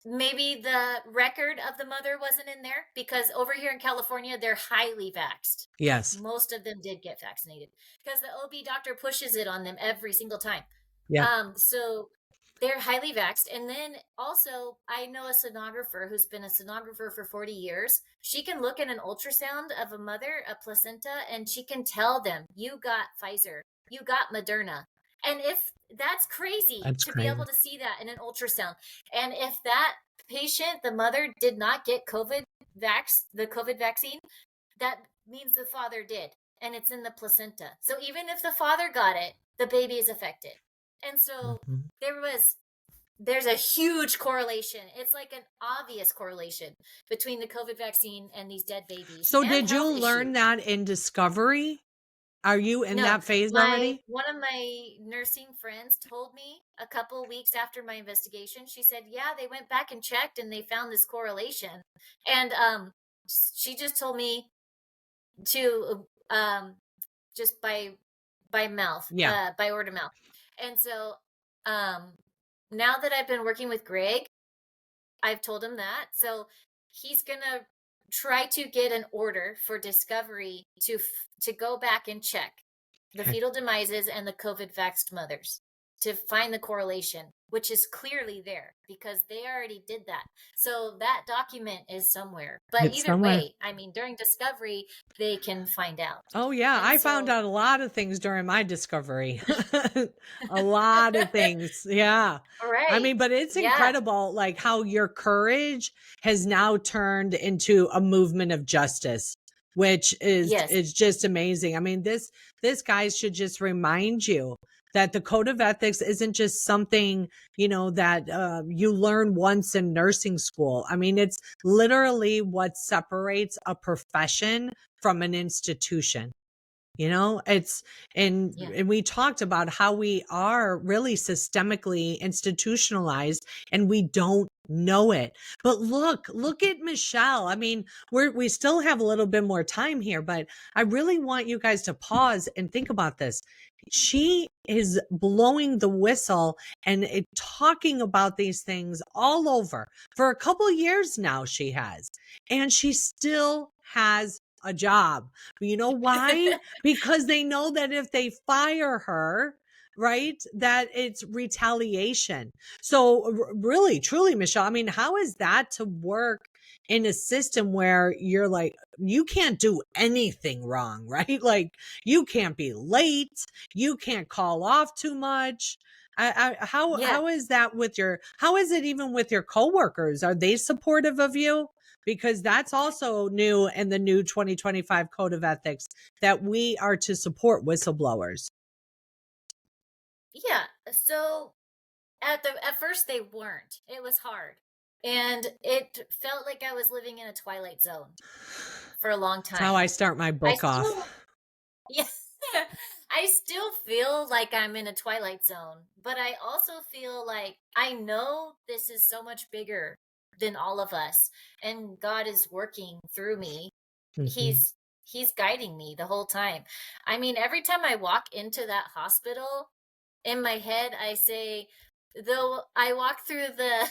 Speaker 3: maybe the record of the mother wasn't in there because over here in California, they're highly vaxxed.
Speaker 2: Yes.
Speaker 3: Most of them did get vaccinated because the OB doctor pushes it on them every single time.
Speaker 2: Yeah.
Speaker 3: So they're highly vaxxed. And then also, I know a sonographer who's been a sonographer for 40 years. She can look at an ultrasound of a mother, a placenta, and she can tell them, you got Pfizer, you got Moderna. And if that's crazy be able to see that in an ultrasound. And if that patient, the mother, did not get the COVID vaccine, that means the father did. And it's in the placenta. So even if the father got it, the baby is affected. And so there's a huge correlation. It's like an obvious correlation between the COVID vaccine and these dead babies.
Speaker 2: So did you learn that in discovery? Are you in that phase already?
Speaker 3: One of my nursing friends told me a couple weeks after my investigation, she said, yeah, they went back and checked and they found this correlation. And she just told me to just by mouth,
Speaker 2: Yeah.
Speaker 3: by word of mouth. And so now that I've been working with Greg, I've told him that. So he's going to try to get an order for Discovery to go back and check the
Speaker 2: Okay.
Speaker 3: fetal demises and the COVID vaxxed mothers to find the correlation, which is clearly there because they already did that. So that document is somewhere. But
Speaker 2: It's
Speaker 3: either
Speaker 2: somewhere.
Speaker 3: way, I mean, during Discovery, they can find out.
Speaker 2: Oh yeah,
Speaker 3: And
Speaker 2: I found
Speaker 3: so,
Speaker 2: out a lot of things during my discovery. A lot of things. Yeah. I
Speaker 3: right.
Speaker 2: mean, but it's
Speaker 3: Yeah.
Speaker 2: incredible like how your courage has now turned into a movement of justice, which
Speaker 3: Yes.
Speaker 2: is just amazing. I mean, this guy should just remind you that the code of ethics isn't just something, that you learn once in nursing school. I mean, it's literally what separates a profession from an institution. It's
Speaker 3: Yeah.
Speaker 2: and we talked about how we are really systemically institutionalized and we don't know it. But look at Michelle. I mean, we still have a little bit more time here, but I really want you guys to pause and think about this. She is blowing the whistle and talking about these things all over for a couple years now. She has, and she still has a job. You know why? Because they know that if they fire her, right, that it's retaliation. So really, truly, Michelle, I mean, how is that to work in a system where you're like, you can't do anything wrong, right? Like you can't be late, you can't call off too much.
Speaker 3: Yeah.
Speaker 2: How is that how is it even with your coworkers? Are they supportive of you? Because that's also new in the new 2025 code of ethics that we are to support whistleblowers.
Speaker 3: Yeah. So at first they weren't. It was hard. And it felt like I was living in a twilight zone for a long
Speaker 2: That's how
Speaker 3: time.
Speaker 2: I start my
Speaker 3: I
Speaker 2: book off.
Speaker 3: still yeah. I still feel like I'm in a twilight zone, but I also feel like I know this is so much bigger than all of us and God is working through me.
Speaker 2: Mhm.
Speaker 3: He's guiding me the whole time. I mean, every time I walk into that hospital, in my head I say, though I walk through the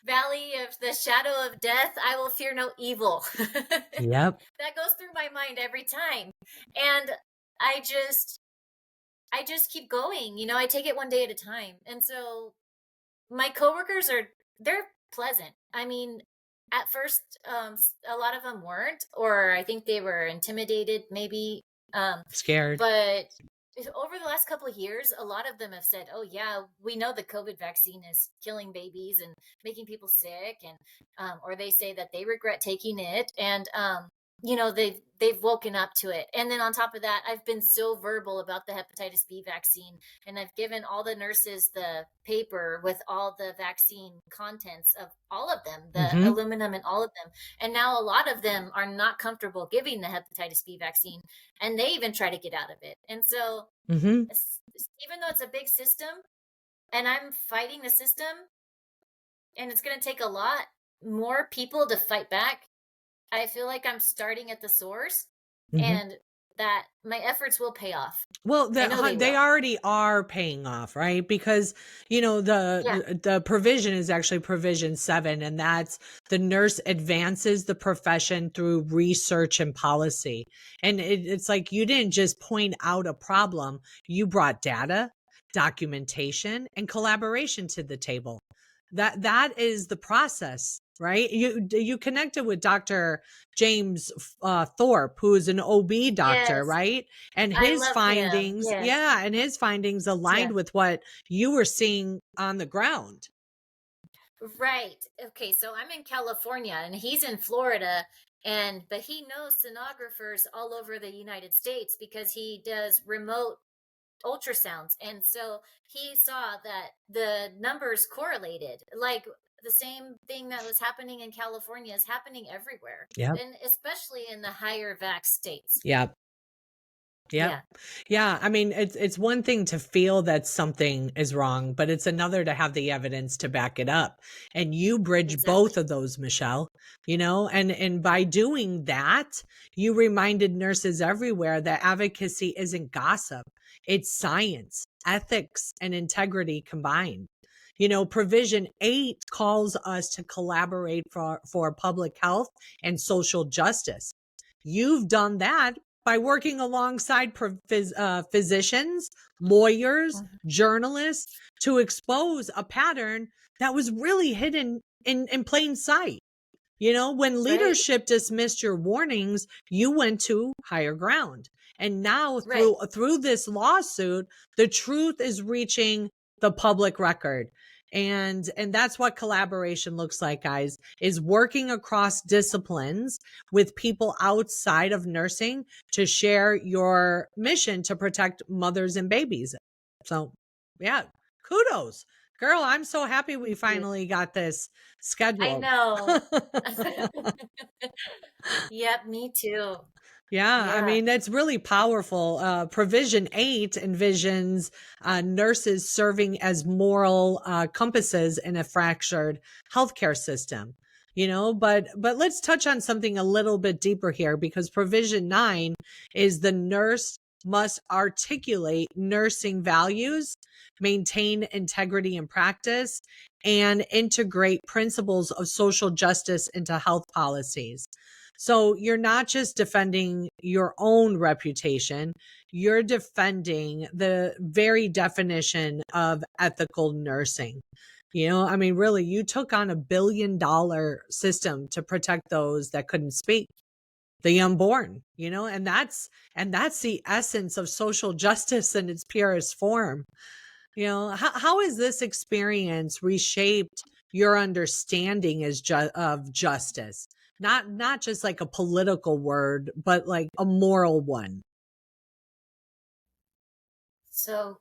Speaker 3: valley of the shadow of death, I will fear no evil.
Speaker 2: Yep.
Speaker 3: That goes through my mind every time. And I just keep going. I take it one day at a time. And so my coworkers they're pleasant. I mean, at first a lot of them weren't, or I think they were intimidated maybe.
Speaker 2: Scared.
Speaker 3: But over the last couple of years, a lot of them have said, "Oh yeah, we know the COVID vaccine is killing babies and making people sick," and or they say that they regret taking it, and they've woken up to it. And then on top of that, I've been so verbal about the hepatitis B vaccine, and I've given all the nurses the paper with all the vaccine contents of all of them, the
Speaker 2: Mhm.
Speaker 3: aluminum and all of them. And now a lot of them are not comfortable giving the hepatitis B vaccine, and they even try to get out of it. And so
Speaker 2: Mhm.
Speaker 3: even though it's a big system and I'm fighting the system, and it's going to take a lot more people to fight back, I feel like I'm starting at the source,
Speaker 2: Mhm.
Speaker 3: and that my efforts will pay off.
Speaker 2: Well,
Speaker 3: I know they
Speaker 2: they
Speaker 3: will.
Speaker 2: already are paying off, right? Because
Speaker 3: Yeah.
Speaker 2: the provision is actually provision 7, and that's the nurse advances the profession through research and policy. And it's like you didn't just point out a problem; you brought data, documentation, and collaboration to the table. That is the process, right? You connected with Dr. James Thorpe, who is an OB doctor,
Speaker 3: Yes.
Speaker 2: right? And
Speaker 3: I
Speaker 2: his
Speaker 3: love him.
Speaker 2: findings,
Speaker 3: Yes.
Speaker 2: yeah, and his findings
Speaker 3: Yeah.
Speaker 2: aligned with what you were seeing on the ground.
Speaker 3: Right. Okay, so I'm in California and he's in Florida, but he knows sonographers all over the United States because he does remote ultrasounds. And so he saw that the numbers correlated. Like the same thing that was happening in California is happening everywhere,
Speaker 2: Yep.
Speaker 3: and especially in the higher vax states.
Speaker 2: Yep. Yeah.
Speaker 3: Yeah,
Speaker 2: Yeah. I mean, it's one thing to feel that something is wrong, but it's another to have the evidence to back it up. And you bridge both
Speaker 3: exactly.
Speaker 2: of those, Michelle, and by doing that, you reminded nurses everywhere that advocacy isn't gossip. It's science, ethics, and integrity combined. Provision 8 calls us to collaborate for public health and social justice. You've done that by working alongside physicians, lawyers,
Speaker 3: Mhm.
Speaker 2: journalists to expose a pattern that was really hidden in plain sight. When
Speaker 3: Right,
Speaker 2: leadership dismissed your warnings, you went to higher ground. And now
Speaker 3: right.
Speaker 2: through this lawsuit, the truth is reaching the public record. And that's what collaboration looks like, guys, is working across disciplines with people outside of nursing to share your mission to protect mothers and babies. So, yeah, kudos. Girl, I'm so happy we
Speaker 3: Thank you.
Speaker 2: finally got this
Speaker 3: I
Speaker 2: scheduled.
Speaker 3: know. Yep, me too.
Speaker 2: Yeah, I
Speaker 3: Yeah.
Speaker 2: mean, that's really powerful. Provision 8 envisions nurses serving as moral compasses in a fractured healthcare system. But let's touch on something a little bit deeper here, because Provision 9 is the nurse must articulate nursing values, maintain integrity in practice, and integrate principles of social justice into health policies. So you're not just defending your own reputation, you're defending the very definition of ethical nursing. I mean, really, you took on $1 billion system to protect those that couldn't speak, the unborn, and that's the essence of social justice in its purest form. How has this experience reshaped your understanding of justice? Not just like a political word, but like a moral one.
Speaker 3: So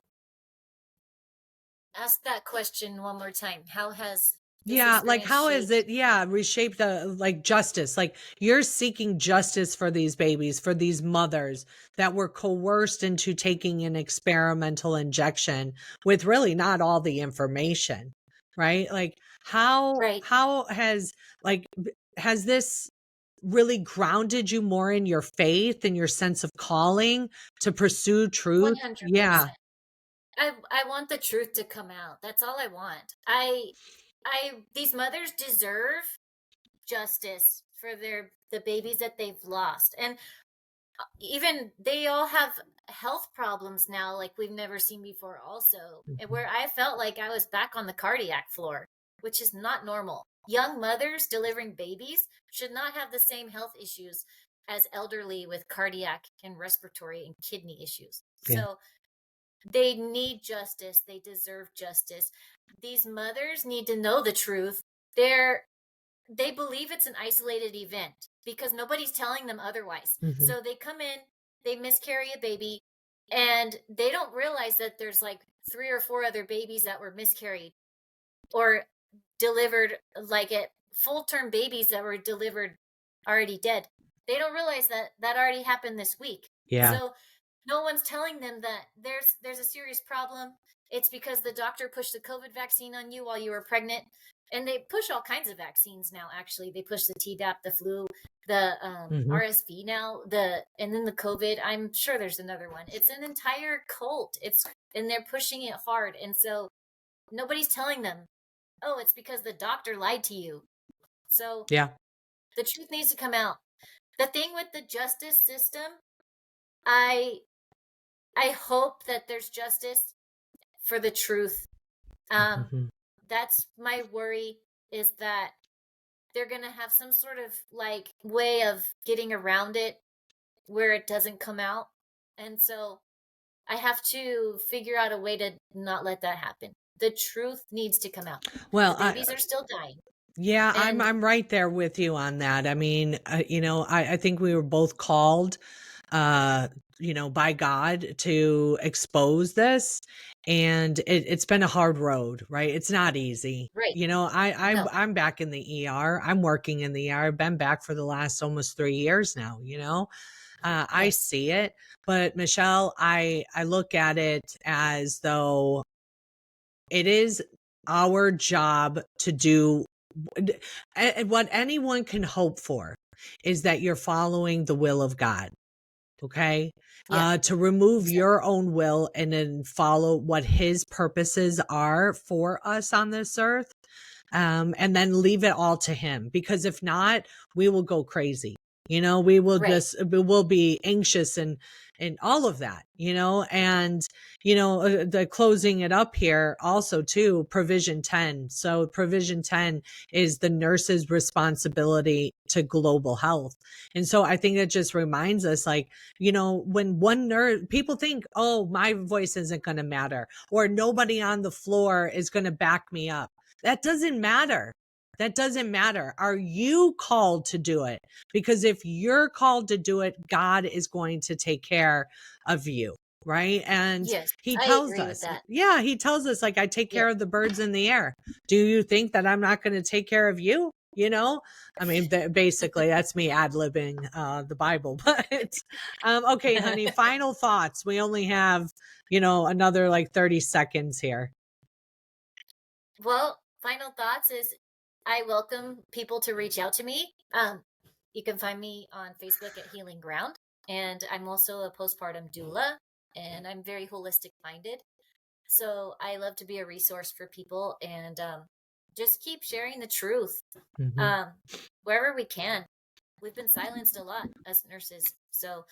Speaker 3: ask that question one more time. How has this
Speaker 2: Yeah, like
Speaker 3: experience
Speaker 2: how is
Speaker 3: shaped?
Speaker 2: it, reshaped the like justice? Like you're seeking justice for these babies, for these mothers that were coerced into taking an experimental injection with really not all the information, right? Like how
Speaker 3: Right.
Speaker 2: how has this really grounded you more in your faith and your sense of calling to pursue truth? Yeah.
Speaker 3: 100%. I want the truth to come out. That's all I want. These mothers deserve justice for the babies that they've lost. And even they all have health problems now like we've never seen before also. And
Speaker 2: Mhm.
Speaker 3: where I felt like I was back on the cardiac floor, which is not normal. Young mothers delivering babies should not have the same health issues as elderly with cardiac and respiratory and kidney issues.
Speaker 2: Yeah.
Speaker 3: So they need justice. They deserve justice. These mothers need to know the truth. They believe it's an isolated event because nobody's telling them otherwise.
Speaker 2: Mhm.
Speaker 3: So they come in, they miscarry a baby, and they don't realize that there's like 3 or 4 other babies that were miscarried or delivered, like at full term babies that were delivered already dead. They don't realize that that already happened this week.
Speaker 2: Yeah.
Speaker 3: So no one's telling them that there's a serious problem. It's because the doctor pushed the COVID vaccine on you while you were pregnant. And they push all kinds of vaccines now. Actually, they push the Tdap, the flu, the
Speaker 2: Mhm.
Speaker 3: RSV now, and then the COVID. I'm sure there's another one. It's an entire cult. And they're pushing it hard. And so nobody's telling them, oh, it's because the doctor lied to you. So
Speaker 2: Yeah.
Speaker 3: the truth needs to come out. The thing with the justice system, I I hope that there's justice for the truth. Um,
Speaker 2: Mhm.
Speaker 3: that's my worry, is that they're gonna have some sort of like way of getting around it where it doesn't come out. And so I have to figure out a way to not let that happen. The truth needs to come out. The
Speaker 2: Well,
Speaker 3: babies are still dying.
Speaker 2: yeah, I'm
Speaker 3: And
Speaker 2: I'm right there with you on that. I mean, I think we were both called, uh, by God to expose this, and it's been a hard road, right? It's not easy.
Speaker 3: right,
Speaker 2: I
Speaker 3: no,
Speaker 2: I'm back in the ER. I'm working in the ER. I've been back for the last almost 3 years now. I see it. But Michelle, I look at it as though it is our job to do what anyone can hope for is that you're following the will of God. Okay. To remove your own will and then follow what his purposes are for us on this earth. And then leave it all to him, because if not, we will go crazy. We will we will be anxious and all of that, and, the closing it up here also too, provision 10. So provision 10 is the nurse's responsibility to global health. And so I think it just reminds us, like, when one nurse, people think, oh, my voice isn't going to matter, or nobody on the floor is going to back me up. That doesn't matter. That doesn't matter. Are you called to do it? Because if you're called to do it, God is going to take care of you. Right. And he tells us, he tells us, like, I take care of the birds in the air. Do you think that I'm not going to take care of you? I mean, basically that's me ad-libbing the Bible, but okay, honey, final thoughts. We only have, another like 30 seconds here.
Speaker 3: Well, final thoughts is I welcome people to reach out to me. You can find me on Facebook at Healing Ground, and I'm also a postpartum doula, and I'm very holistic minded. So I love to be a resource for people, and just keep sharing the truth wherever we can. We've been silenced a lot as nurses. So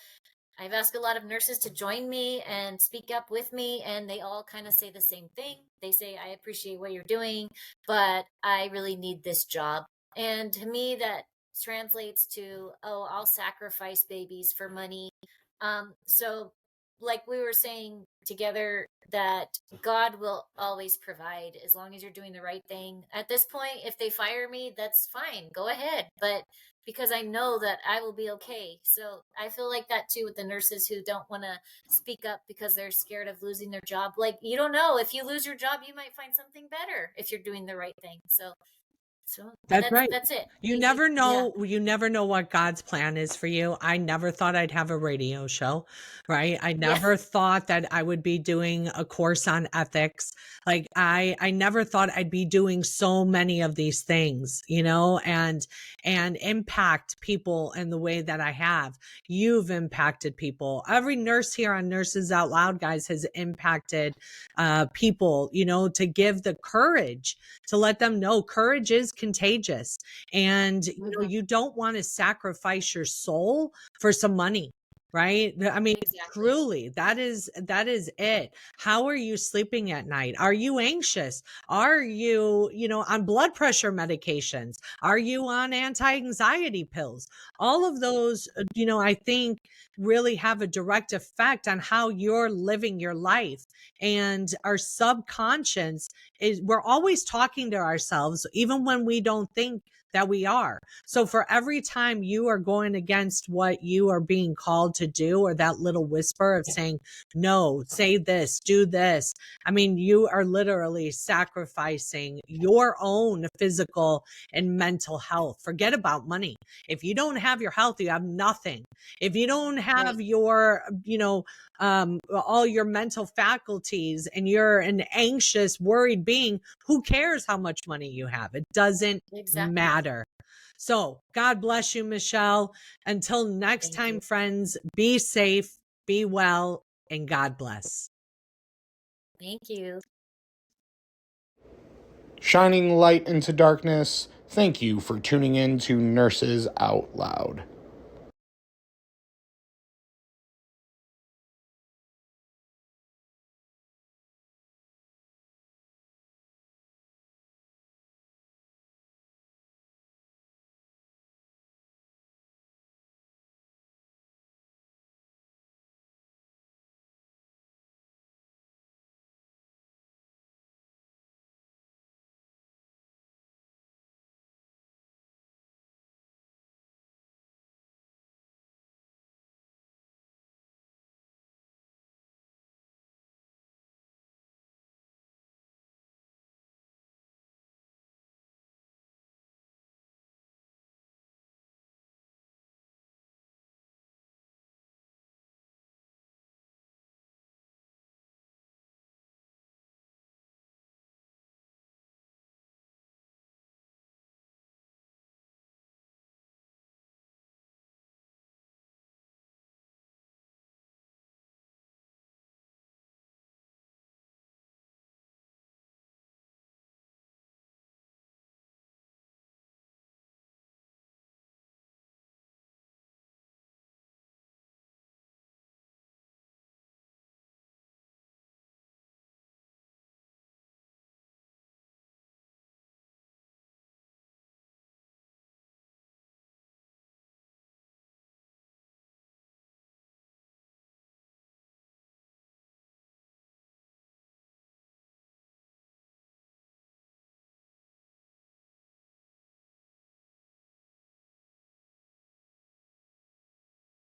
Speaker 3: I've asked a lot of nurses to join me and speak up with me, and they all kind of say the same thing. They say, I appreciate what you're doing, but I really need this job. And to me, that translates to, oh, I'll sacrifice babies for money. So like we were saying together, that God will always provide as long as you're doing the right thing. At this point, if they fire me, that's fine. Go ahead. But because I know that I will be okay. So I feel like that too with the nurses who don't want to speak up because they're scared of losing their job. Like, you don't know. If you lose your job, you might find something better if you're doing the right thing. So that's right. That's it.
Speaker 2: You never know. You never know what God's plan is for you. I never thought I'd have a radio show, right? I never thought that I would be doing a course on ethics. Like I never thought I'd be doing so many of these things, and impact people in the way that I have. You've impacted people. Every nurse here on Nurses Out Loud, guys, has impacted people, to give the courage to let them know courage is contagious, and you don't want to sacrifice your soul for some money, right? I mean, truly, that is it. How are you sleeping at night? Are you anxious? Are you, on blood pressure medications? Are you on anti-anxiety pills? All of those, I think really have a direct effect on how you're living your life. And our subconscious we're always talking to ourselves, even when we don't think that we are. So for every time you are going against what you are being called to do, or that little whisper of saying, no, say this, do this, I mean, you are literally sacrificing your own physical and mental health. Forget about money. If you don't have your health, you have nothing. If you don't have your, all your mental faculties, and you're an anxious, worried being, who cares how much money you have? It doesn't matter. So God bless you, Michelle. Until next time, friends, be safe, be well, and God bless.
Speaker 3: Thank you.
Speaker 1: Shining light into darkness, thank you for tuning in to Nurses Out Loud.